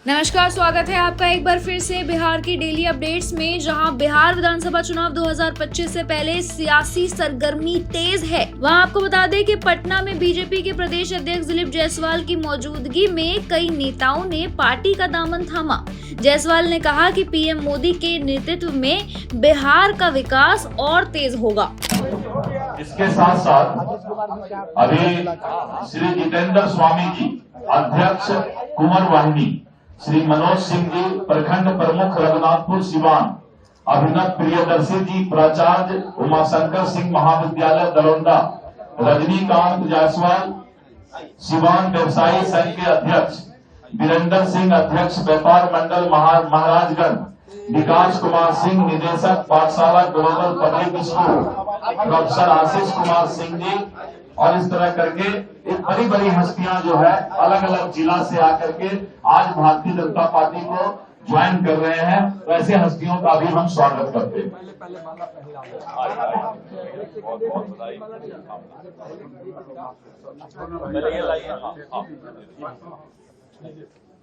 नमस्कार, स्वागत है आपका एक बार फिर से बिहार की डेली अपडेट्स में, जहां बिहार विधानसभा चुनाव 2025 से पहले सियासी सरगर्मी तेज है। वहां आपको बता दें कि पटना में बीजेपी के प्रदेश अध्यक्ष दिलीप जायसवाल की मौजूदगी में कई नेताओं ने पार्टी का दामन थामा। जायसवाल ने कहा कि पीएम मोदी के नेतृत्व में बिहार का विकास और तेज होगा। इसके साथ साथ अभी श्री जितेंद्र स्वामी जी अध्यक्ष कुंवर वाहिनी, श्री मनोज सिंह जी प्रखंड प्रमुख रघुनाथपुर सिवान, अभिनव प्रियदर्शी जी प्राचार्य उमाशंकर सिंह महाविद्यालय दरौंदा, रजनीकांत जायसवाल सिवान व्यवसायी संघ के अध्यक्ष, वीरेंद्र सिंह अध्यक्ष व्यापार मंडल महाराजगंज, विकास कुमार सिंह निदेशक पाठशाला global public school, professor Ashish Kumar Singh ji, और इस तरह करके एक बड़ी बड़ी हस्तियां जो है अलग अलग जिला से आकर के आज भारतीय जनता पार्टी को ज्वाइन कर रहे हैं। तो ऐसे हस्तियों का भी हम स्वागत करते हैं। बहुत बधाई।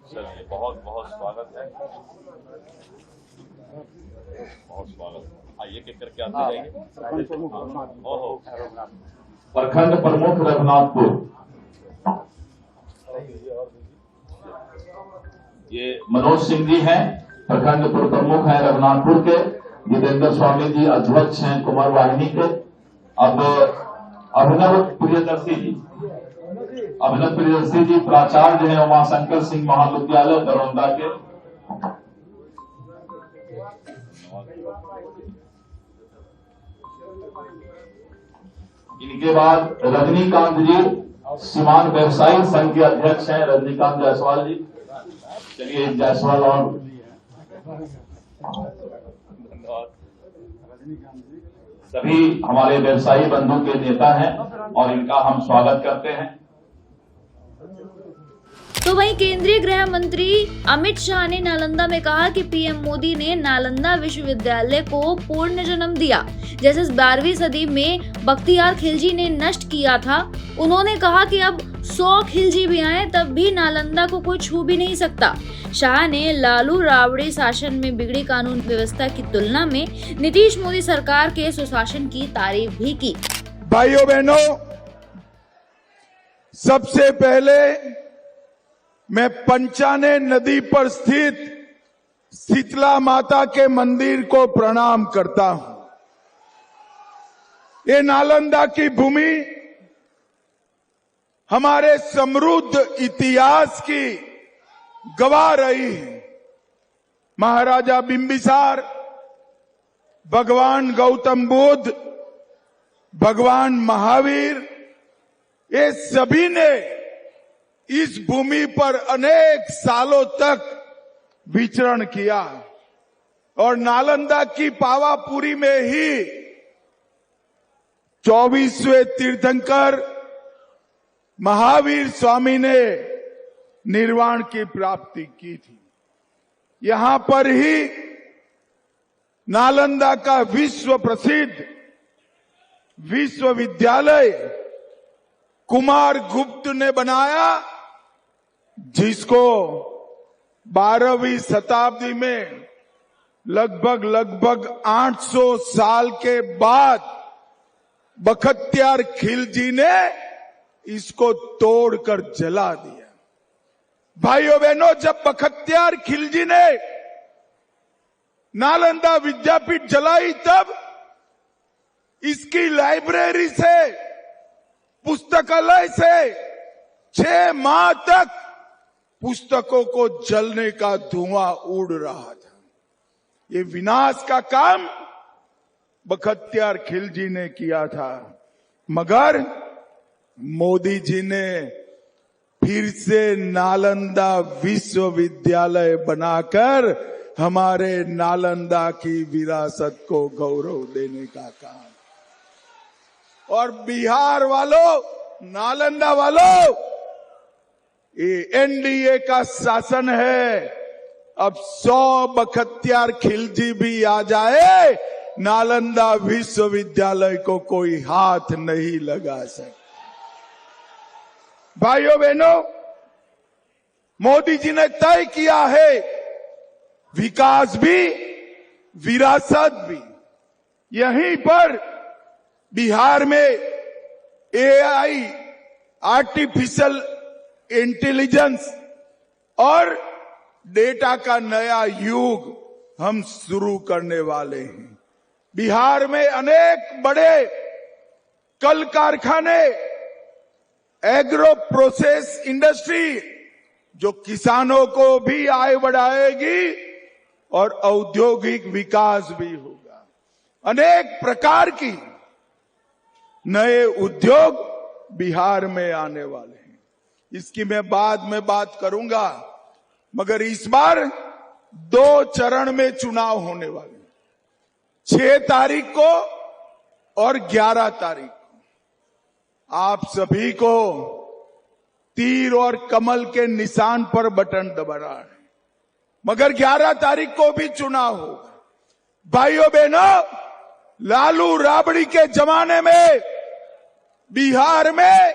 चलिए, बहुत बहुत स्वागत है, बहुत स्वागत। आइए केक करके आते जाइए। ओहो, प्रखंड प्रमुख रघुनाथपुर, ये मनोज सिंह जी हैं, प्रखंड प्रमुख हैं रघुनाथपुर के। जितेंद्र स्वामी जी अध्यक्ष हैं कुमार वाहिनी के। अब अभिनव प्रियदर्शी जी प्राचार्य हैं उमाशंकर सिंह महाविद्यालय दरौंदा के। इनके बाद रजनीकांत जी सीमान व्यवसायी संघ के अध्यक्ष हैं, रजनीकांत जायसवाल जी। चलिए जायसवाल और सभी हमारे व्यवसायी बंधु के नेता हैं और इनका हम स्वागत करते हैं। तो वहीं केंद्रीय गृह मंत्री अमित शाह ने नालंदा में कहा कि पीएम मोदी ने नालंदा विश्वविद्यालय को पूर्ण जन्म दिया, जैसे 12वीं सदी में बख्तियार खिलजी ने नष्ट किया था। उन्होंने कहा कि अब 100 खिलजी भी आए तब भी नालंदा को कोई छू भी नहीं सकता। शाह ने लालू राबड़ी शासन में बिगड़ी कानून व्यवस्था की तुलना में नीतीश मोदी सरकार के सुशासन की तारीफ भी की। भाइयों बहनों, सबसे पहले मैं पंचाने नदी पर स्थित शीतला माता के मंदिर को प्रणाम करता हूं। ये नालंदा की भूमि हमारे समृद्ध इतिहास की गवाह रही है। महाराजा बिंबिसार, भगवान गौतम बुद्ध, भगवान महावीर, ये सभी ने इस भूमि पर अनेक सालों तक विचरण किया और नालंदा की पावापुरी में ही 24वें तीर्थंकर महावीर स्वामी ने निर्वाण की प्राप्ति की थी। यहां पर ही नालंदा का विश्व प्रसिद्ध विश्वविद्यालय कुमार गुप्त ने बनाया, जिसको 12वीं शताब्दी में लगभग 800 साल के बाद बख्तियार खिलजी ने इसको तोड़कर जला दिया। भाइयों बहनों, जब बख्तियार खिलजी ने नालंदा विद्यापीठ जलाई तब इसकी लाइब्रेरी से, पुस्तकालय से 6 माह तक पुस्तकों को जलने का धुआं उड़ रहा था। ये विनाश का काम बख्तियार खिलजी ने किया था, मगर मोदी जी ने फिर से नालंदा विश्वविद्यालय बनाकर हमारे नालंदा की विरासत को गौरव देने का काम। और बिहार वालों, नालंदा वालों, ये एनडीए का शासन है। अब 100 बख्तियार खिलजी भी आ जाए, नालंदा विश्वविद्यालय को कोई हाथ नहीं लगा सकता। भाइयों बहनों, मोदी जी ने तय किया है विकास भी विरासत भी। यहीं पर बिहार में एआई आर्टिफिशियल इंटेलिजेंस और डेटा का नया युग हम शुरू करने वाले हैं। बिहार में अनेक बड़े कल कारखाने, एग्रो प्रोसेस इंडस्ट्री जो किसानों को भी आय बढ़ाएगी और औद्योगिक विकास भी होगा। अनेक प्रकार की नए उद्योग बिहार में आने वाले हैं। इसकी मैं बाद में बात करूंगा, मगर इस बार 2 चरण में चुनाव होने वाले हैं, 6 तारीख को और 11 तारीख को। आप सभी को तीर और कमल के निशान पर बटन दबाना है, मगर 11 तारीख को भी चुनाव होगा। भाइयों बहनों, लालू राबड़ी के जमाने में बिहार में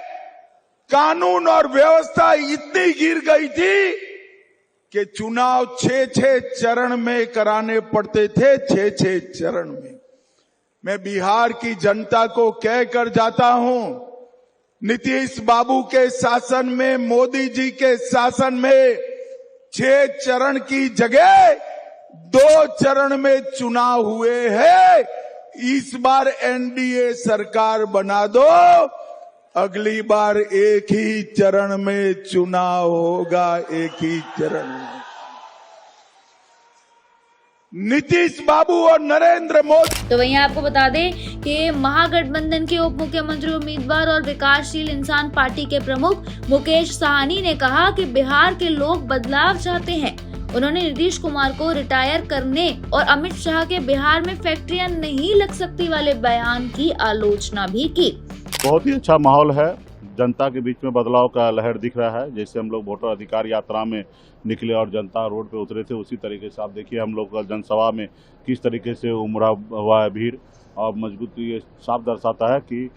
कानून और व्यवस्था इतनी गिर गई थी कि चुनाव 6-6 चरण में कराने पड़ते थे, 6-6 चरण में। मैं बिहार की जनता को कहकर जाता हूं, नीतीश बाबू के शासन में, मोदी जी के शासन में 6 चरण की जगह 2 चरण में चुनाव हुए हैं। इस बार एनडीए सरकार बना दो, अगली बार एक ही चरण में चुनाव होगा, एक ही चरण में। नीतीश बाबू और नरेंद्र मोदी। तो वहीं आपको बता दें कि महागठबंधन के उप मुख्यमंत्री उम्मीदवार और विकासशील इंसान पार्टी के प्रमुख मुकेश साहनी ने कहा कि बिहार के लोग बदलाव चाहते हैं। उन्होंने नीतीश कुमार को रिटायर करने और अमित शाह के बिहार में फैक्ट्रियां नहीं लग सकती वाले बयान की आलोचना भी की। बहुत ही अच्छा माहौल है, जनता के बीच में बदलाव का लहर दिख रहा है। जैसे हम लोग वोटर अधिकार यात्रा में निकले और जनता रोड पे उतरे थे, उसी तरीके से आप देखिए हम लोग का जनसभा में किस तरीके से उमड़ा हुआ है भीड़। और मजबूती ये साफ दर्शाता है कि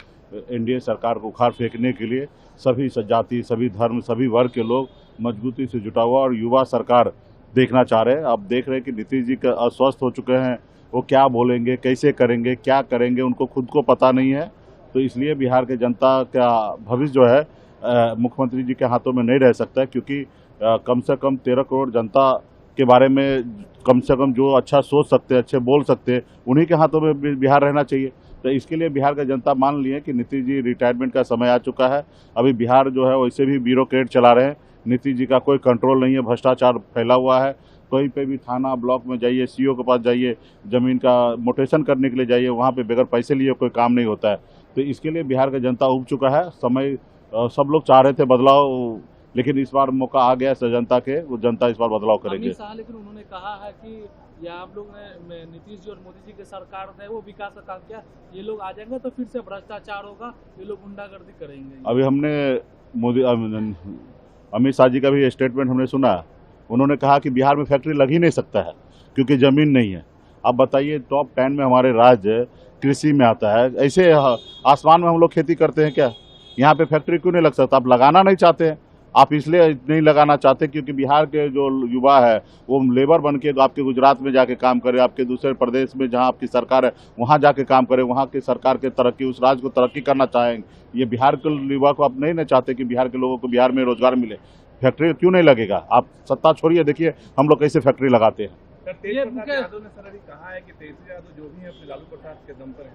एनडीए सरकार को उखाड़ फेंकने के लिए सभी जाति, सभी धर्म, सभी वर्ग के लोग मजबूती से जुटा हुआ और युवा सरकार देखना चाह रहे हैं। आप देख रहे हैं कि नीतीश जी का अस्वस्थ हो चुके हैं, वो क्या बोलेंगे, कैसे करेंगे, क्या करेंगे, उनको खुद को पता नहीं है। तो इसलिए बिहार के जनता का भविष्य जो है मुख्यमंत्री जी के हाथों में नहीं रह सकता है, क्योंकि कम से कम 13 करोड़ जनता के बारे में कम से कम जो अच्छा सोच सकते हैं, अच्छे बोल सकते हैं, उन्हीं के हाथों में बिहार रहना चाहिए। तो इसके लिए बिहार का जनता मान लिए कि नीतीश जी रिटायरमेंट का समय आ चुका है। अभी बिहार जो है वैसे भी ब्यूरोक्रेट चला रहे हैं, नीतीश जी का कोई कंट्रोल नहीं है, भ्रष्टाचार फैला हुआ है। कहीं पे भी थाना ब्लॉक में जाइए, सीईओ के पास जाइए, जमीन का मोटेशन करने के लिए जाइए, वहाँ पे बगैर पैसे लिए कोई काम नहीं होता है। तो इसके लिए बिहार का जनता उब चुका है। समय सब लोग चाह रहे थे बदलाव, लेकिन इस बार मौका आ गया है जनता के, वो जनता इस बार बदलाव करेंगे। लेकिन उन्होंने कहा है कि या आप लोग ने नीतीश जी और मोदी जी की सरकार ने वो विकास का काम किया, ये लोग आ जाएंगे तो फिर से भ्रष्टाचार होगा, ये लोग गुंडागर्दी करेंगे। अभी हमने मोदी अमित शाह जी का भी स्टेटमेंट हमने सुना, उन्होंने कहा कि बिहार में फैक्ट्री लग ही नहीं सकता है क्योंकि जमीन नहीं है। अब बताइए, टॉप 10 में हमारे राज्य कृषि में आता है, ऐसे आसमान में हम लोग खेती करते हैं क्या? यहाँ पे फैक्ट्री क्यों नहीं लग सकता? आप लगाना नहीं चाहते हैं। आप इसलिए नहीं लगाना चाहते क्योंकि बिहार के जो युवा है वो लेबर बन के आपके गुजरात में जाके काम करे, आपके दूसरे प्रदेश में जहाँ आपकी सरकार है वहाँ जाके काम करे, वहाँ की सरकार के तरक्की, उस राज्य को तरक्की करना चाहेंगे। ये बिहार के युवा को आप नहीं ना चाहते कि बिहार के लोगों को बिहार में रोजगार मिले। फैक्ट्री क्यों नहीं लगेगा? आप सत्ता छोड़िए, देखिए हम लोग कैसे फैक्ट्री लगाते हैं। तेज प्रताप यादव ने सर अभी कहा है कि तेजस्वी यादव जो भी है अपने लालू प्रसाद के दम पर है।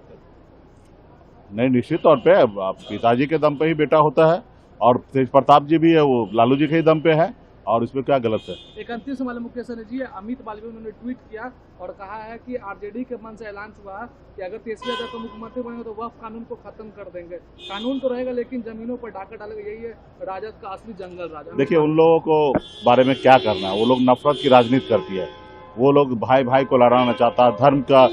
नहीं, निश्चित तौर पे आप पिताजी के दम पे ही बेटा होता है और तेज प्रताप जी भी है, वो लालू जी के ही दम पे है, और इसमें क्या गलत है? एक अंतिम सवाल मुकेश सहनी जी, अमित बालवी उन्होंने ट्वीट किया और कहा है कि आरजेडी के मन से ऐलान हुआ कि अगर तेजस्वी यादव को मुख्यमंत्री बनेंगे तो वक्फ कानून को खत्म कर देंगे। कानून तो रहेगा लेकिन जमीनों पर डाका डालेगा, यही है राजद का असली जंगल राज। देखिए, उन लोगों को बारे में क्या करना है, वो लोग नफरत की राजनीति करती है। वो लोग भाई भाई को लड़ाना चाहता है, धर्म का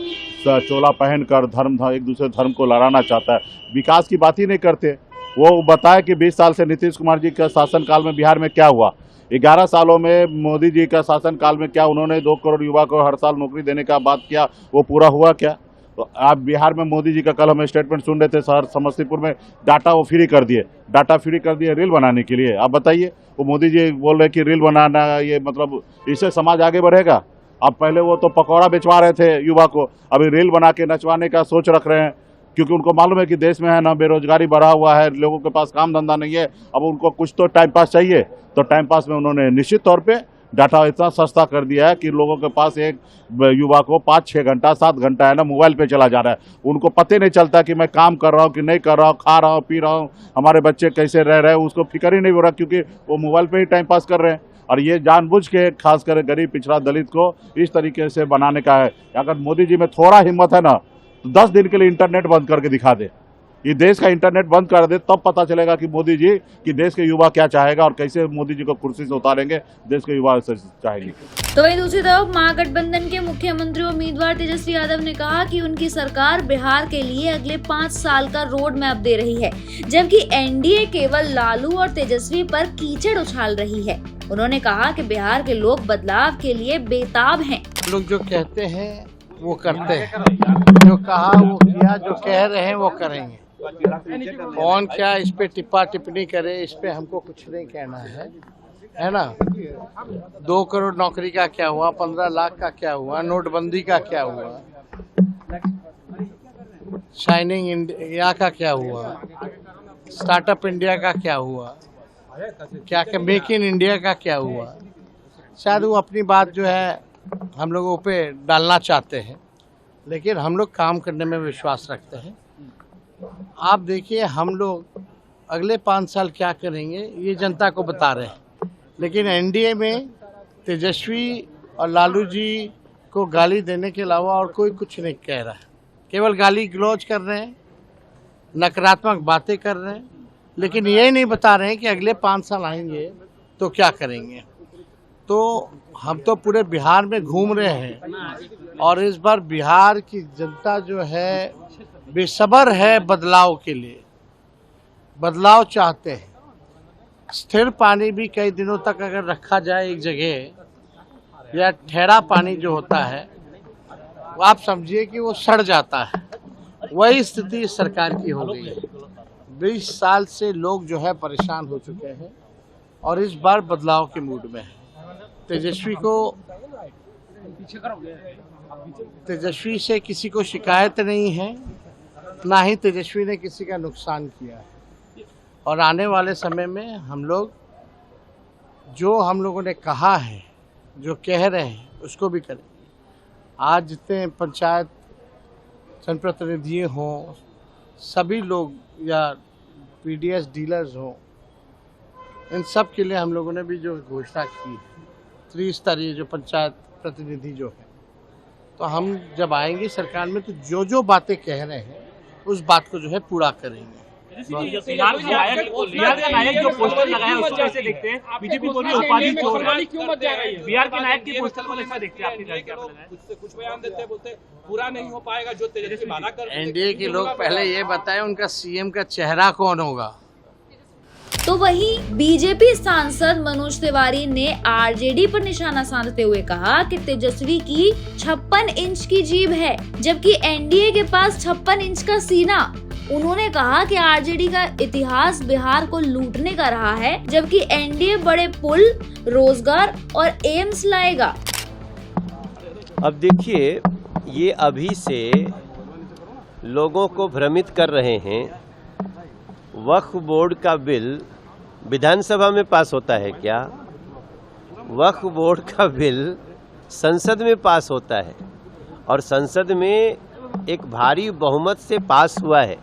चोला पहनकर एक दूसरे धर्म को लड़ाना चाहता है, विकास की बात ही नहीं करते। वो बताए कि 20 साल से नीतीश कुमार जी का शासनकाल में बिहार में क्या हुआ, 11 सालों में मोदी जी का शासनकाल में क्या उन्होंने 2 करोड़ युवा को हर साल नौकरी देने का बात किया, वो पूरा हुआ क्या? तो आप बिहार में मोदी जी का कल हम स्टेटमेंट सुन रहे थे, शहर समस्तीपुर में डाटा वो फ्री कर दिए, डाटा फ्री कर दिए रील बनाने के लिए। आप बताइए, वो मोदी जी बोल रहे कि रील बनाना, ये मतलब इससे समाज आगे बढ़ेगा? अब पहले वो तो पकौड़ा बेचवा रहे थे युवा को, अभी रील बना के नचवाने का सोच रख रहे हैं, क्योंकि उनको मालूम है कि देश में है ना बेरोजगारी बढ़ा हुआ है, लोगों के पास काम धंधा नहीं है, अब उनको कुछ तो टाइम पास चाहिए। तो टाइम पास में उन्होंने निश्चित तौर पे डाटा इतना सस्ता कर दिया है कि लोगों के पास एक युवा को 5-6 घंटा 7 घंटा है ना मोबाइल पे चला जा रहा है। उनको पता नहीं चलता कि मैं काम कर रहा हूँ कि नहीं कर रहा हूँ, खा रहा हूँ, पी रहा हूँ, हमारे बच्चे कैसे रह रहे हैं, उसको फिक्र ही नहीं हो रहा, क्योंकि वो मोबाइल पे ही टाइम पास कर रहे हैं। और ये जानबूझ के खासकर गरीब पिछड़ा दलित को इस तरीके से बनाने का है। अगर मोदी जी में थोड़ा हिम्मत है ना तो 10 दिन के लिए इंटरनेट बंद करके दिखा दे, ये देश का इंटरनेट बंद कर दे, तब पता चलेगा कि मोदी जी कि देश के युवा क्या चाहेगा और कैसे मोदी जी को कुर्सी से उतारेंगे, देश के युवा से चाहेंगे। तो वहीं दूसरी तरफ महागठबंधन के मुख्यमंत्री उम्मीदवार तेजस्वी यादव ने कहा कि उनकी सरकार बिहार के लिए अगले 5 साल का रोड मैप दे रही है, जबकि एनडीए केवल लालू और तेजस्वी पर कीचड़ उछाल रही है। उन्होंने कहा कि बिहार के लोग बदलाव के लिए बेताब हैं। लोग जो कहते हैं वो करते हैं, जो कहा वो किया, जो कह रहे हैं वो करेंगे। कौन क्या इस पे टिप्पा टिप्पणी करे, इस पे हमको कुछ नहीं कहना है ना। 2 करोड़ नौकरी का क्या हुआ, 15 लाख का क्या हुआ, नोटबंदी का क्या हुआ, शाइनिंग इंडिया का क्या हुआ, स्टार्टअप इंडिया का क्या हुआ, क्या मेक इन इंडिया का क्या हुआ। शायद वो अपनी बात जो है हम लोगों पे डालना चाहते हैं, लेकिन हम लोग काम करने में विश्वास रखते हैं। आप देखिए, हम लोग अगले 5 साल क्या करेंगे ये जनता को बता रहे हैं, लेकिन एनडीए में तेजस्वी और लालू जी को गाली देने के अलावा और कोई कुछ नहीं कह रहा है। केवल गाली गलौज कर रहे हैं, नकारात्मक बातें कर रहे हैं, लेकिन ये नहीं बता रहे हैं कि अगले 5 साल आएंगे तो क्या करेंगे। तो हम तो पूरे बिहार में घूम रहे हैं और इस बार बिहार की जनता जो है बेसब्र है बदलाव के लिए, बदलाव चाहते हैं। स्थिर पानी भी कई दिनों तक अगर रखा जाए एक जगह, या ठहरा पानी जो होता है वो आप समझिए कि वो सड़ जाता है, वही स्थिति सरकार की हो गई है। 20 साल से लोग जो है परेशान हो चुके हैं और इस बार बदलाव के मूड में है। तेजस्वी से किसी को शिकायत नहीं है, ना ही तेजस्वी ने किसी का नुकसान किया है। और आने वाले समय में हम लोग जो हम लोगों ने कहा है, जो कह रहे हैं, उसको भी करेंगे। आज जितने पंचायत जनप्रतिनिधि हों, सभी लोग या पीडीएस डीलर्स हों, इन सब के लिए हम लोगों ने भी जो घोषणा की है, त्रिस्तरीय जो पंचायत प्रतिनिधि जो है, तो हम जब आएंगे सरकार में तो जो जो बातें कह रहे हैं उस बात को जो है पूरा करेंगे। बिहार का नायक जो पोस्टर लगाया उसको कैसे देखते हैं? बीजेपी बोल रही है उपाधि चोर है। बिहार के नायक के पोस्टर को कैसे देखते हैं? आपके कुछ बयान देते हैं, बोलते पूरा नहीं हो पाएगा जो तेजस्वी वादा कर। एनडीए के लोग पहले ये बताएं उनका सीएम का चेहरा कौन होगा। तो वहीं बीजेपी सांसद मनोज तिवारी ने आरजेडी पर निशाना साधते हुए कहा कि तेजस्वी की 56 इंच की जीभ है, जबकि एनडीए के पास 56 इंच का सीना। उन्होंने कहा कि आरजेडी का इतिहास बिहार को लूटने का रहा है, जबकि एनडीए बड़े पुल, रोजगार और एम्स लाएगा। अब देखिए, ये अभी से लोगों को भ्रमित कर रहे हैं। वक्फ बोर्ड का बिल विधानसभा में पास होता है क्या? वक्फ बोर्ड का बिल संसद में पास होता है और संसद में एक भारी बहुमत से पास हुआ है।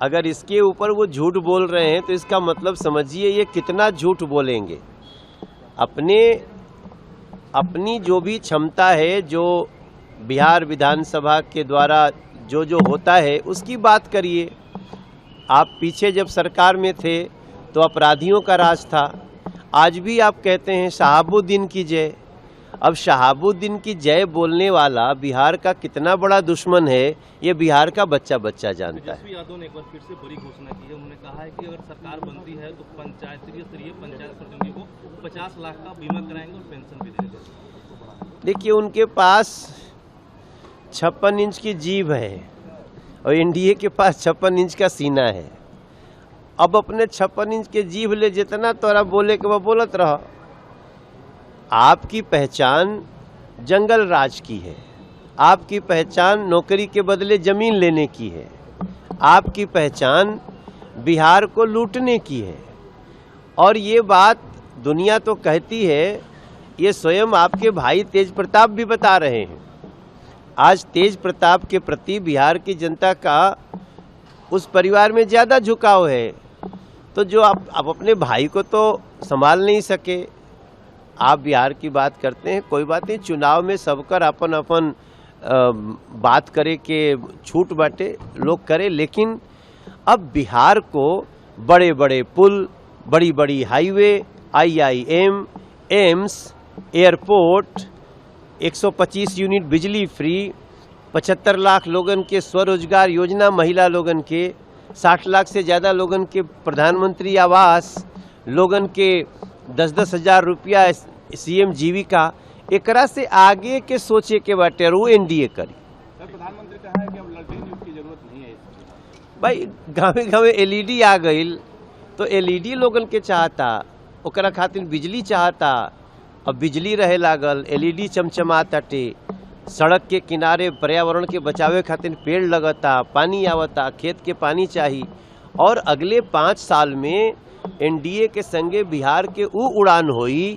अगर इसके ऊपर वो झूठ बोल रहे हैं तो इसका मतलब समझिए ये कितना झूठ बोलेंगे। अपनी जो भी क्षमता है, जो बिहार विधानसभा के द्वारा जो होता है उसकी बात करिए। आप पीछे जब सरकार में थे तो अपराधियों का राज था। आज भी आप कहते हैं शहाबुद्दीन की जय। अब शहाबुद्दीन की जय बोलने वाला बिहार का कितना बड़ा दुश्मन है, ये बिहार का बच्चा जानता है। तेजस्वी यादव ने एक बार फिर से बड़ी घोषणा की है। उन्होंने कहा है कि अगर सरकार बनती है तो पंचायत प्रतिनिधियों को 50 लाख का बीमा कराएंगे और पेंशन भी देंगे। देखिए, उनके पास 56 इंच की जीभ है और एनडीए के पास 56 इंच का सीना है। अब अपने 56 इंच के जीभ ले जितना तोरा बोले के वो बोलत रह। आपकी पहचान जंगल राज की है, आपकी पहचान नौकरी के बदले जमीन लेने की है, आपकी पहचान बिहार को लूटने की है। और ये बात दुनिया तो कहती है, ये स्वयं आपके भाई तेज प्रताप भी बता रहे हैं। आज तेज प्रताप के प्रति बिहार की जनता का उस परिवार में ज़्यादा झुकाव है। तो जो आप अपने भाई को तो संभाल नहीं सके, आप बिहार की बात करते हैं, कोई बात नहीं, चुनाव में सबकर अपन अपन बात करे के छूट बाटे, लोग करे। लेकिन अब बिहार को बड़े बड़े पुल, बड़ी बड़ी highway, IIM, AIIMS, airport, 125 unit बिजली फ्री, 75 लाख लोगन के स्वरोजगार योजना, महिला लोगन के 60 लाख से ज़्यादा लोगन के प्रधानमंत्री आवास, लोगन के 10-10 हज़ार रुपया CM जीविका, एकरा से आगे के सोचे के बाटे वो एनडीए करी। प्रधानमंत्री कहा है कि अब लड़की की जरूरत नहीं है। भाई गाँवे गाँवे LED आ गई तो LED लोगन के चाहता, ओकरा खातिर बिजली चाहता। अब बिजली रहे लागल, LED चमचमाताटे, सड़क के किनारे पर्यावरण के बचावे खातिर पेड़ लगता, पानी आवता, खेत के पानी चाहिए। और अगले 5 साल में एनडीए के संगे बिहार के ऊ उड़ान होई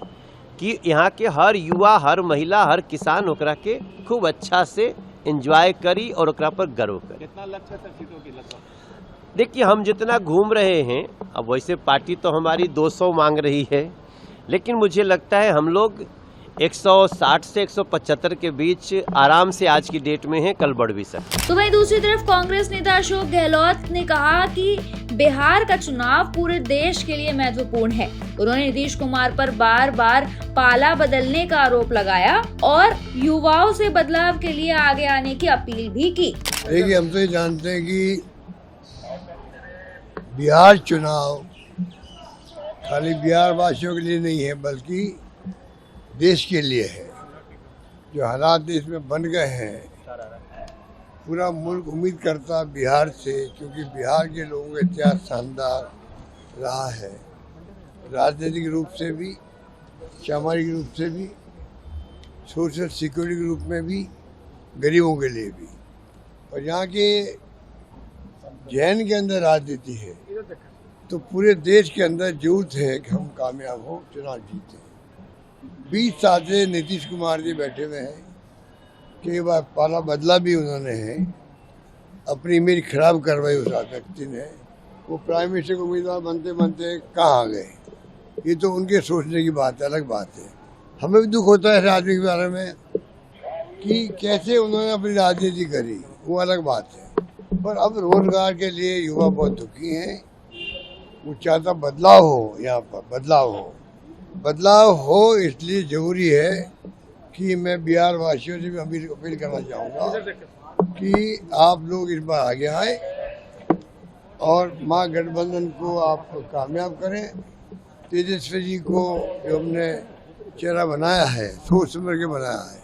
कि यहाँ के हर युवा, हर महिला, हर किसान ओकरा के खूब अच्छा से एंजॉय करी और ओकरा पर गर्व करी। कितना लक्ष्य है सीटों की लक्ष्य? देखिए, हम जितना घूम रहे हैं, अब वैसे पार्टी तो हमारी 200 मांग रही है, लेकिन मुझे लगता है हम लोग 160 से 175 के बीच आराम से आज की डेट में है, कल बढ़ भी सकते। तो वहीं दूसरी तरफ कांग्रेस नेता अशोक गहलोत ने कहा कि बिहार का चुनाव पूरे देश के लिए महत्वपूर्ण है। उन्होंने नीतीश कुमार पर बार बार पाला बदलने का आरोप लगाया और युवाओं से बदलाव के लिए आगे आने की अपील भी की। देखिए, हम तो ये जानते हैं कि बिहार चुनाव खाली बिहार वासियों के लिए नहीं है, बल्कि देश के लिए है। जो हालात देश में बन गए हैं, पूरा मुल्क उम्मीद करता बिहार से, क्योंकि बिहार के लोगों का इतिहास शानदार रहा है, राजनीतिक रूप से भी, सामाजिक रूप से भी, सोशल सिक्योरिटी के रूप में भी, गरीबों के लिए भी। और यहाँ के जैन के अंदर राजनीति है, तो पूरे देश के अंदर जरूरत है कि हम कामयाब हो, चुनाव जीते। 20 साल से नीतीश कुमार जी बैठे हुए हैं, कई बार पाला बदला भी उन्होंने है, अपनी इमेज खराब करवाई उस व्यक्ति ने। वो प्राइम मिनिस्टर को उम्मीदवार बनते बनते कहाँ आ गए, ये तो उनके सोचने की बात है, अलग बात है। हमें भी दुख होता है आदमी के बारे में कि कैसे उन्होंने अपनी राजनीति करी, वो अलग बात है। पर अब रोजगार के लिए युवा बहुत दुखी हैं, वो चाहता बदलाव हो, यहाँ पर बदलाव हो, इसलिए जरूरी है कि मैं बिहार वासियों से भी अपील करना चाहूँगा कि आप लोग इस बार आगे आए और महागठबंधन को आप कामयाब करें। तेजस्वी जी को जो हमने चेहरा बनाया है, सोच समझ के बनाया है,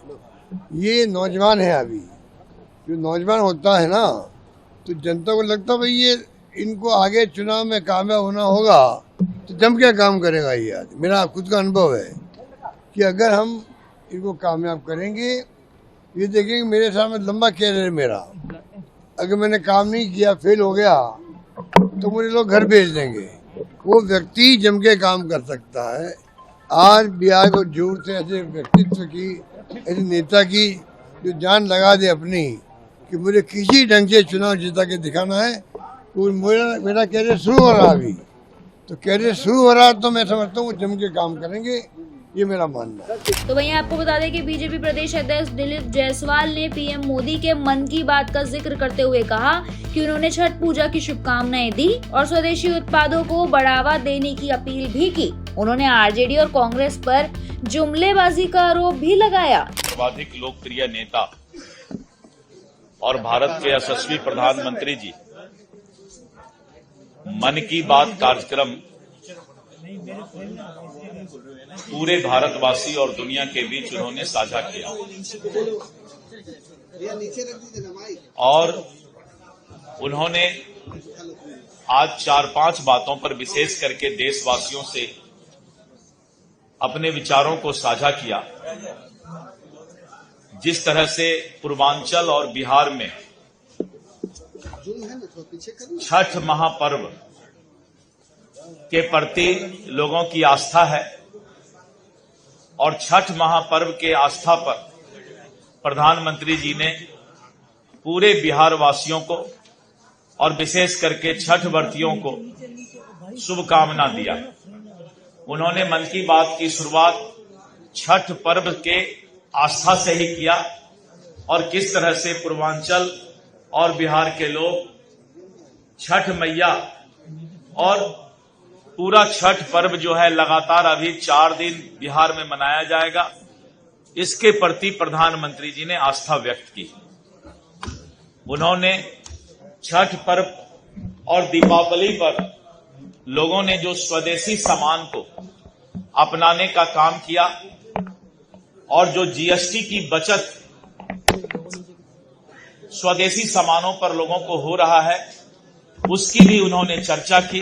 ये नौजवान है। अभी जो नौजवान होता है ना, तो जनता को लगता भाई ये इनको आगे चुनाव में कामयाब होना होगा, तो जम क्या काम करेगा ये आदमी। मेरा खुद का अनुभव है कि अगर हम इनको कामयाब करेंगे, ये देखेंगे मेरे सामने लंबा कैरियर है मेरा, अगर मैंने काम नहीं किया, फेल हो गया, तो मुझे लोग घर भेज देंगे। वो व्यक्ति जम के काम कर सकता है। आज बिहार को जरूरत है ऐसे व्यक्तित्व की, ऐसे नेता की जो जान लगा दे अपनी कि मुझे किसी ढंग से चुनाव जीता के दिखाना है। तो मेरा कैरियर शुरू हो रहा अभी, तो कैरियर शुरू हो रहा तो मैं समझता हूँ जम के काम करेंगे, ये मेरा मानना है। तो वहीं आपको बता दें कि बीजेपी प्रदेश अध्यक्ष दिलीप जायसवाल ने पीएम मोदी के मन की बात का जिक्र करते हुए कहा कि उन्होंने छठ पूजा की शुभकामनाएं दी और स्वदेशी उत्पादों को बढ़ावा देने की अपील भी की। उन्होंने आरजेडी और कांग्रेस पर जुमलेबाजी का आरोप भी लगाया। सर्वाधिक लोकप्रिय नेता और भारत के यशस्वी प्रधानमंत्री जी मन की बात कार्यक्रम पूरे भारतवासी और दुनिया के बीच उन्होंने साझा किया। और उन्होंने आज 4-5 बातों पर विशेष करके देशवासियों से अपने विचारों को साझा किया। जिस तरह से पूर्वांचल और बिहार में छठ महापर्व के प्रति लोगों की आस्था है और छठ महापर्व के आस्था पर प्रधानमंत्री जी ने पूरे बिहार वासियों को और विशेष करके छठ व्रतियों को शुभकामना दिया। उन्होंने मन की बात की शुरुआत छठ पर्व के आस्था से ही किया और किस तरह से पूर्वांचल और बिहार के लोग छठ मैया और पूरा छठ पर्व जो है लगातार अभी 4 दिन बिहार में मनाया जाएगा, इसके प्रति प्रधानमंत्री जी ने आस्था व्यक्त की। उन्होंने छठ पर्व और दीपावली पर लोगों ने जो स्वदेशी सामान को अपनाने का काम किया और जो जीएसटी की बचत स्वदेशी सामानों पर लोगों को हो रहा है, उसकी भी उन्होंने चर्चा की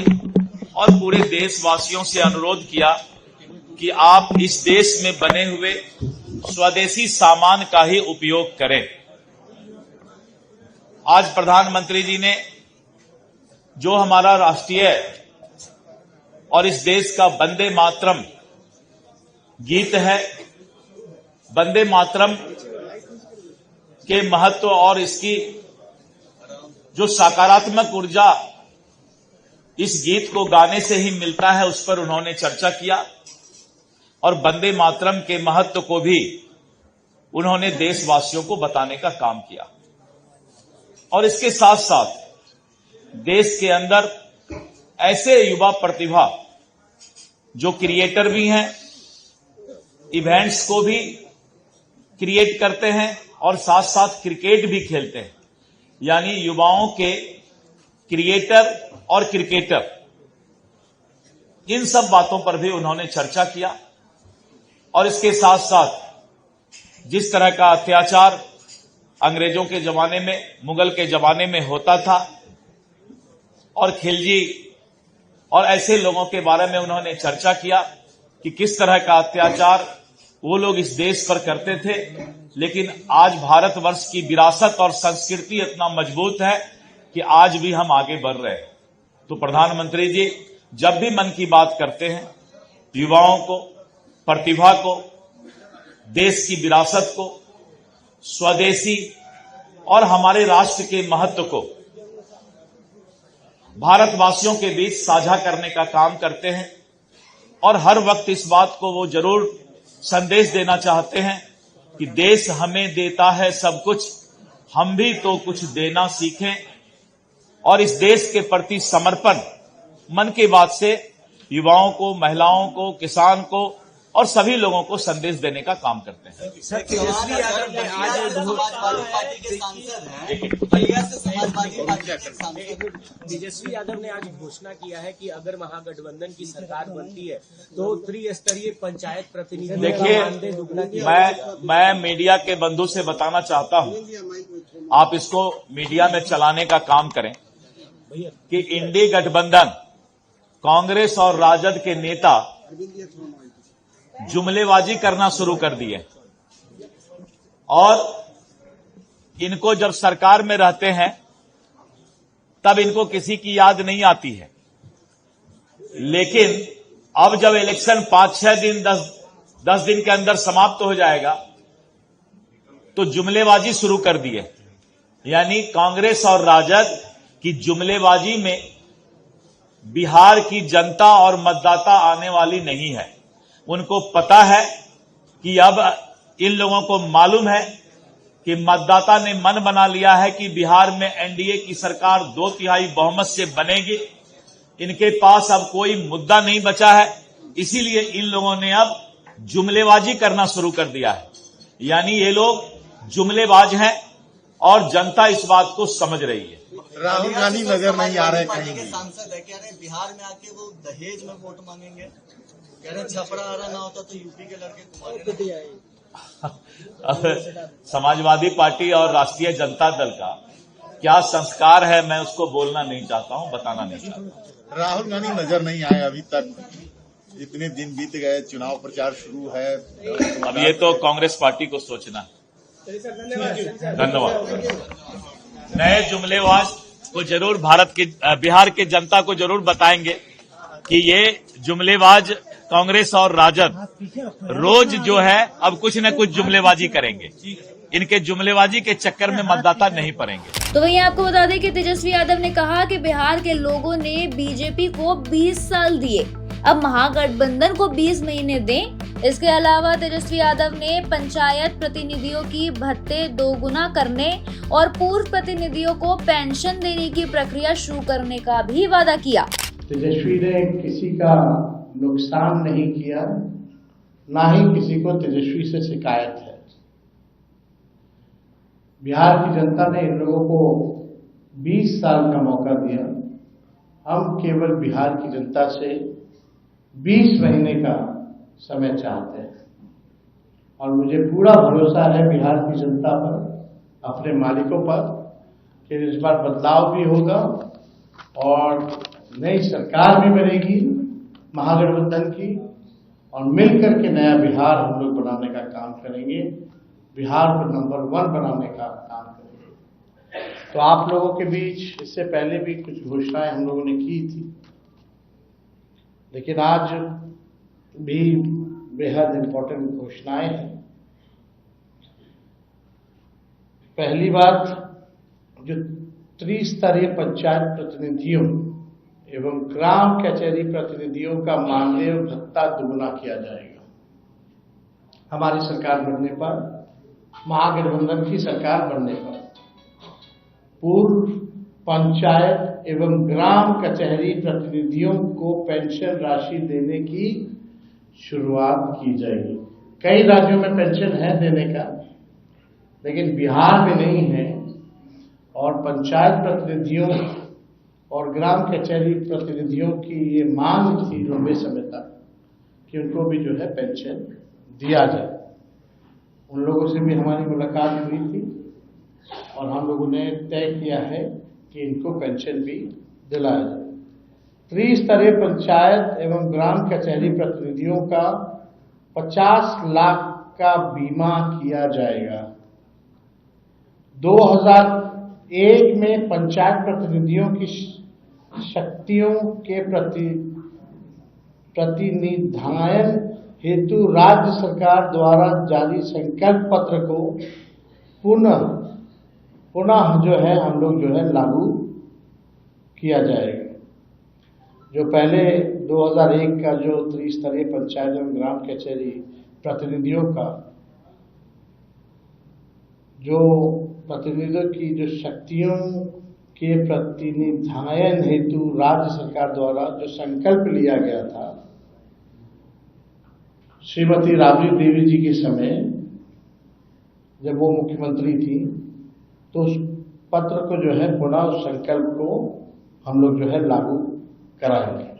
और पूरे देशवासियों से अनुरोध किया कि आप इस देश में बने हुए स्वदेशी सामान का ही उपयोग करें। आज प्रधानमंत्री जी ने जो हमारा राष्ट्रीय और इस देश का वंदे मातरम गीत है, वंदे मातरम के महत्व और इसकी जो सकारात्मक ऊर्जा इस गीत को गाने से ही मिलता है, उस पर उन्होंने चर्चा किया और वंदे मातरम के महत्व को भी उन्होंने देशवासियों को बताने का काम किया। और इसके साथ साथ देश के अंदर ऐसे युवा प्रतिभा जो क्रिएटर भी हैं, इवेंट्स को भी क्रिएट करते हैं और साथ साथ क्रिकेट भी खेलते हैं, यानी युवाओं के क्रिएटर और क्रिकेटर, इन सब बातों पर भी उन्होंने चर्चा किया। और इसके साथ साथ जिस तरह का अत्याचार अंग्रेजों के जमाने में, मुगल के जमाने में होता था और खिलजी और ऐसे लोगों के बारे में उन्होंने चर्चा किया कि किस तरह का अत्याचार वो लोग इस देश पर करते थे, लेकिन आज भारतवर्ष की विरासत और संस्कृति इतना मजबूत है कि आज भी हम आगे बढ़ रहे हैं। तो प्रधानमंत्री जी जब भी मन की बात करते हैं, युवाओं को, प्रतिभा को, देश की विरासत को, स्वदेशी और हमारे राष्ट्र के महत्व को भारतवासियों के बीच साझा करने का काम करते हैं और हर वक्त इस बात को वो जरूर संदेश देना चाहते हैं कि देश हमें देता है सब कुछ, हम भी तो कुछ देना सीखें। और इस देश के प्रति समर्पण मन की बात से युवाओं को, महिलाओं को, किसान को और सभी लोगों को संदेश देने का काम करते हैं। सर, तेजस्वी यादव ने आज समाजवादी पार्टी के सांसद हैं, बलिया से समाजवादी पार्टी के सांसद तेजस्वी यादव ने आज घोषणा किया है कि अगर महागठबंधन की सरकार बनती है तो त्रिस्तरीय पंचायत प्रतिनिधि। देखिए, मैं मीडिया के बंधु से बताना चाहता हूं, आप इसको मीडिया में चलाने का काम करें कि इंडी गठबंधन, कांग्रेस और राजद के नेता जुमलेबाजी करना शुरू कर दिए और इनको जब सरकार में रहते हैं तब इनको किसी की याद नहीं आती है, लेकिन अब जब इलेक्शन 5-6 दिन 10 दिन के अंदर समाप्त हो जाएगा तो जुमलेबाजी शुरू कर दिए। यानी कांग्रेस और राजद की जुमलेबाजी में बिहार की जनता और मतदाता आने वाली नहीं है। उनको पता है कि अब इन लोगों को मालूम है कि मतदाता ने मन बना लिया है कि बिहार में एनडीए की सरकार 2/3 बहुमत से बनेगी। इनके पास अब कोई मुद्दा नहीं बचा है, इसीलिए इन लोगों ने अब जुमलेबाजी करना शुरू कर दिया है। यानी ये लोग जुमलेबाज हैं और जनता इस बात को समझ रही है। राहुल गांधी नजर नहीं आ रहे कहीं भी। सांसद है, कह रहे बिहार में आके वो दहेज में वोट मांगेंगे, कह रहे छपरा आ रहा ना होता तो यूपी के लड़के को अब समाजवादी पार्टी और राष्ट्रीय जनता दल का क्या संस्कार है, मैं उसको बोलना नहीं चाहता हूं, बताना नहीं चाहता। राहुल गांधी नजर नहीं आए अभी तक, इतने दिन बीत गए, चुनाव प्रचार शुरू है। अब ये तो कांग्रेस पार्टी को सोचना है। धन्यवाद। नए जुमलेबाज को जरूर बिहार की जनता को जरूर बताएंगे कि ये जुमलेबाज कांग्रेस और राजद रोज जो है अब कुछ न कुछ जुमलेबाजी करेंगे। इनके जुमलेबाजी के चक्कर में मतदाता नहीं पड़ेंगे। तो वहीं आपको बता दें कि तेजस्वी यादव ने कहा कि बिहार के लोगों ने बीजेपी को 20 साल दिए, अब महागठबंधन को 20 महीने दें। इसके अलावा तेजस्वी यादव ने पंचायत प्रतिनिधियों की भत्ते दोगुना करने और पूर्व प्रतिनिधियों को पेंशन देने की प्रक्रिया शुरू करने का भी वादा किया। तेजस्वी ने किसी का नुकसान नहीं किया, ना ही किसी को तेजस्वी से शिकायत है। बिहार की जनता ने इन लोगों को 20 साल का मौका दिया। हम केवल बिहार की जनता से 20 महीने का समय चाहते हैं और मुझे पूरा भरोसा है बिहार की जनता पर, अपने मालिकों पर, कि इस बार बदलाव भी होगा और नई सरकार भी बनेगी महागठबंधन की, और मिलकर के नया बिहार हम लोग बनाने का काम करेंगे, बिहार को नंबर 1 बनाने का काम करेंगे। तो आप लोगों के बीच इससे पहले भी कुछ घोषणाएं हम लोगों ने की थी, लेकिन आज भी बेहद इम्पोर्टेंट घोषणाएं हैं। पहली बात, जो त्रिस्तरीय पंचायत प्रतिनिधियों एवं ग्राम कचहरी प्रतिनिधियों का मानदेय भत्ता दुगुना किया जाएगा। हमारी सरकार बनने पर, महागठबंधन की सरकार बनने पर, पूर्व पंचायत एवं ग्राम कचहरी प्रतिनिधियों को पेंशन राशि देने की शुरुआत की जाएगी। कई राज्यों में पेंशन है देने का, लेकिन बिहार में नहीं है, और पंचायत प्रतिनिधियों और ग्राम कचहरी प्रतिनिधियों की ये मांग थी लंबे समय तक कि उनको भी जो है पेंशन दिया जाए। उन लोगों से भी हमारी मुलाकात हुई थी और हम लोगों ने तय किया है कि इनको पेंशन भी दिलाया जाए। त्रिस्तरीय पंचायत एवं ग्राम कचहरी प्रतिनिधियों का 50 लाख का बीमा किया जाएगा। 2001 में पंचायत प्रतिनिधियों की शक्तियों के प्रतिनिधान हेतु राज्य सरकार द्वारा जारी संकल्प पत्र को पुनः जो है हम लोग जो है लागू किया जाएगा। जो पहले 2001 का जो त्रिस्तरीय पंचायत एवं ग्राम कचहरी प्रतिनिधियों का जो प्रतिनिधियों की जो शक्तियों के प्रतिनिधान हेतु राज्य सरकार द्वारा जो संकल्प लिया गया था श्रीमती राबड़ी देवी जी के समय, जब वो मुख्यमंत्री थी, तो उस पत्र को जो है पुनः उस संकल्प को हम लोग जो है लागू कराएंगे।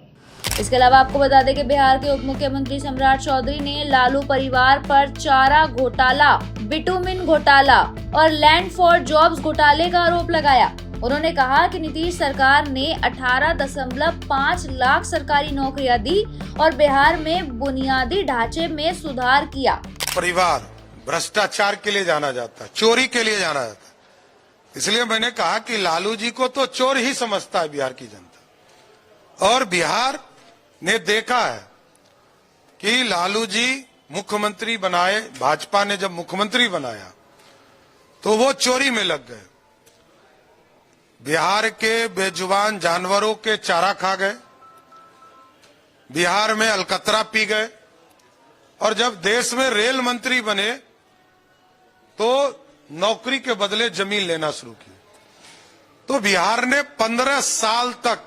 इसके अलावा आपको बता दें कि बिहार के उप मुख्यमंत्री सम्राट चौधरी ने लालू परिवार पर चारा घोटाला, बिटुमिन घोटाला और लैंड फॉर जॉब्स घोटाले का आरोप लगाया। उन्होंने कहा कि नीतीश सरकार ने 18.5 लाख सरकारी नौकरियां दी और बिहार में बुनियादी ढांचे में सुधार किया। परिवार भ्रष्टाचार के लिए जाना जाता है, चोरी के लिए जाना जाता है। इसलिए मैंने कहा कि लालू जी को तो चोर ही समझता है बिहार की जनता। और बिहार ने देखा है कि लालू जी मुख्यमंत्री बनाए, भाजपा ने जब मुख्यमंत्री बनाया तो वो चोरी में लग गए। बिहार के बेजुबान जानवरों के चारा खा गए, बिहार में अलकतरा पी गए, और जब देश में रेल मंत्री बने तो नौकरी के बदले जमीन लेना शुरू की। तो बिहार ने 15 साल तक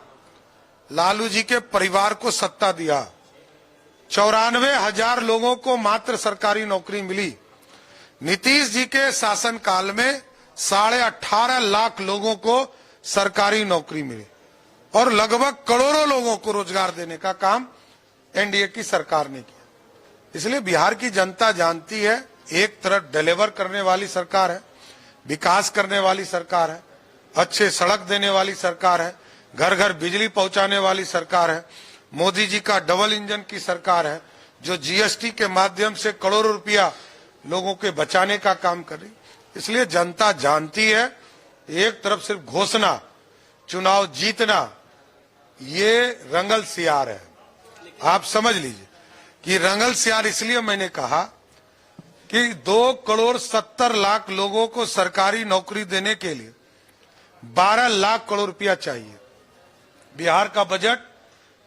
लालू जी के परिवार को सत्ता दिया। 94,000 लोगों को मात्र सरकारी नौकरी मिली। नीतीश जी के शासनकाल में 18.5 लाख लोगों को सरकारी नौकरी मिली और लगभग करोड़ों लोगों को रोजगार देने का काम एनडीए की सरकार ने किया। इसलिए बिहार की जनता जानती है एक तरफ डिलीवर करने वाली सरकार है, विकास करने वाली सरकार है, अच्छे सड़क देने वाली सरकार है, घर घर बिजली पहुंचाने वाली सरकार है, मोदी जी का डबल इंजन की सरकार है, जो जीएसटी के माध्यम से करोड़ों रुपया लोगों के बचाने का काम कर रही। इसलिए जनता जानती है, एक तरफ सिर्फ घोषणा, चुनाव जीतना, ये रंगल सियार है। आप समझ लीजिए कि रंगल सियार इसलिए मैंने कहा कि 2,70,00,000 लोगों को सरकारी नौकरी देने के लिए 12 लाख करोड़ रुपया चाहिए। बिहार का बजट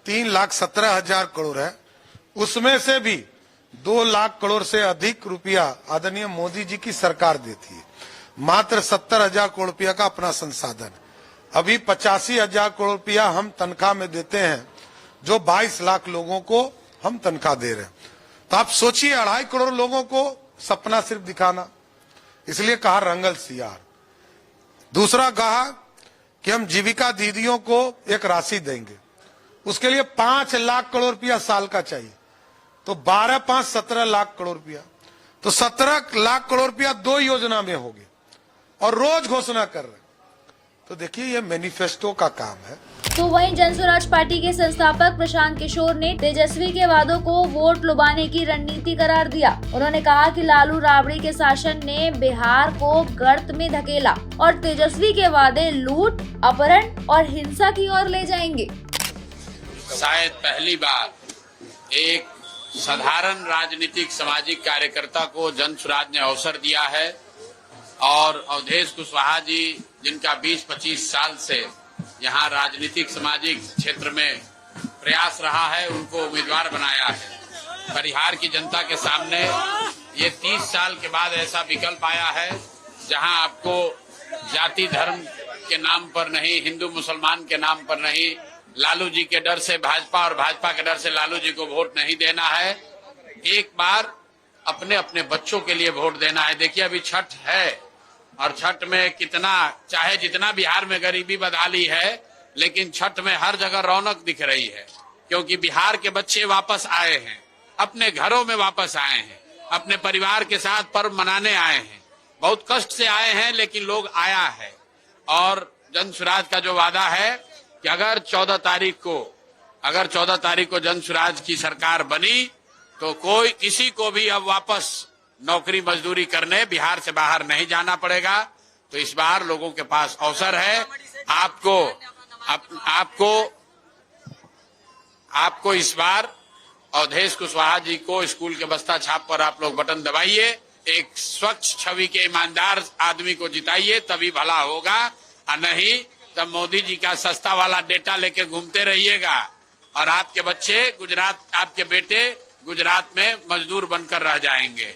3,17,000 करोड़ है, उसमें से भी 2 लाख करोड़ से अधिक रुपया आदरणीय मोदी जी की सरकार देती है। मात्र 70,000 करोड़ रुपया का अपना संसाधन है। अभी 85,000 करोड़ रुपया हम तनख्वाह में देते हैं, जो 22 लाख लोगों को हम तनख्वाह दे रहे हैं। तो आप सोचिए, 2.5 करोड़ लोगों को सपना सिर्फ दिखाना, इसलिए कहा रंगल सियार। दूसरा कहा कि हम जीविका दीदियों को एक राशि देंगे, उसके लिए 5 लाख करोड़ रुपया साल का चाहिए, तो 12 5 17 लाख करोड़ रुपया, तो 17 लाख करोड़ रुपया 2 योजना में हो गया और रोज घोषणा कर रहे हैं। तो देखिए, ये मैनिफेस्टो का काम है। तो वहीं जन स्वराज पार्टी के संस्थापक प्रशांत किशोर ने तेजस्वी के वादों को वोट लुभाने की रणनीति करार दिया। उन्होंने कहा कि लालू राबड़ी के शासन ने बिहार को गर्त में धकेला और तेजस्वी के वादे लूट, अपहरण और हिंसा की ओर ले जाएंगे। शायद पहली बार एक साधारण राजनीतिक सामाजिक कार्यकर्ता को जन स्वराज ने अवसर दिया है और अवधेश कुशवाहा जी, जिनका 20-25 साल से यहाँ राजनीतिक सामाजिक क्षेत्र में प्रयास रहा है, उनको उम्मीदवार बनाया है। बिहार की जनता के सामने ये 30 साल के बाद ऐसा विकल्प आया है जहां आपको जाति धर्म के नाम पर नहीं, हिंदू मुसलमान के नाम पर नहीं, लालू जी के डर से भाजपा और भाजपा के डर से लालू जी को वोट नहीं देना है। एक बार अपने अपने बच्चों के लिए वोट देना है। देखिए, अभी छठ है और छठ में कितना, चाहे जितना बिहार में गरीबी बदहाली है, लेकिन छठ में हर जगह रौनक दिख रही है, क्योंकि बिहार के बच्चे वापस आए हैं, अपने घरों में वापस आए हैं, अपने परिवार के साथ पर्व मनाने आए हैं। बहुत कष्ट से आए हैं, लेकिन लोग आया है। और जन स्वराज का जो वादा है कि अगर 14 तारीख को जन स्वराज की सरकार बनी तो कोई किसी को भी अब वापस नौकरी मजदूरी करने बिहार से बाहर नहीं जाना पड़ेगा। तो इस बार लोगों के पास अवसर है। आपको इस बार अवधेश कुशवाहा जी को स्कूल के बस्ता छाप पर आप लोग बटन दबाइए, एक स्वच्छ छवि के ईमानदार आदमी को जिताइए, तभी भला होगा। और नहीं तब मोदी जी का सस्ता वाला डेटा लेके घूमते रहिएगा और आपके बच्चे गुजरात, आपके बेटे गुजरात में मजदूर बनकर रह जाएंगे।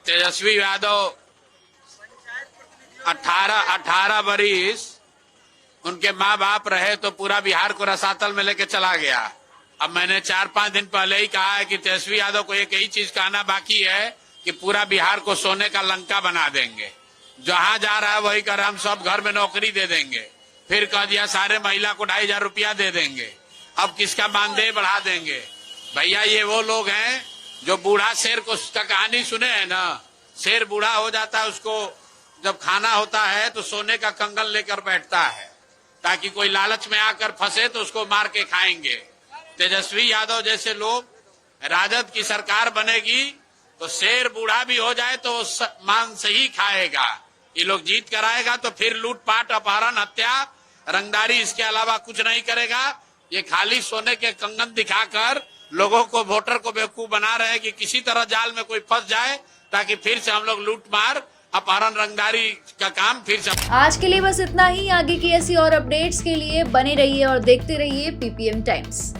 तेजस्वी यादव 18 बरिस उनके माँ बाप रहे तो पूरा बिहार को रसातल में लेके चला गया। अब मैंने 4-5 दिन पहले ही कहा है कि तेजस्वी यादव को एक ही चीज कहना बाकी है कि पूरा बिहार को सोने का लंका बना देंगे। जहां जा रहा है वही कर, हम सब घर में नौकरी दे देंगे। फिर कह दिया सारे महिला को 2,500 रुपया दे देंगे। अब किसका मानदेय बढ़ा देंगे। भैया, ये वो लोग हैं जो बूढ़ा शेर को उसका कहानी सुने हैं ना, शेर बूढ़ा हो जाता है, उसको जब खाना होता है तो सोने का कंगन लेकर बैठता है ताकि कोई लालच में आकर फंसे तो उसको मार के खाएंगे। तेजस्वी यादव जैसे लोग, राजद की सरकार बनेगी तो शेर बूढ़ा भी हो जाए तो मांस ही खाएगा। ये लोग जीत कर आएगा तो फिर लूटपाट, अपहरण, हत्या, रंगदारी, इसके अलावा कुछ नहीं करेगा। ये खाली सोने के कंगन दिखाकर लोगों को, वोटर को बेवकूफ बना रहे हैं कि किसी तरह जाल में कोई फंस जाए ताकि फिर से हम लोग लूटमार, अपहरण, रंगदारी का काम फिर से। आज के लिए बस इतना ही। आगे की ऐसी और अपडेट्स के लिए बने रहिए और देखते रहिए PPM टाइम्स।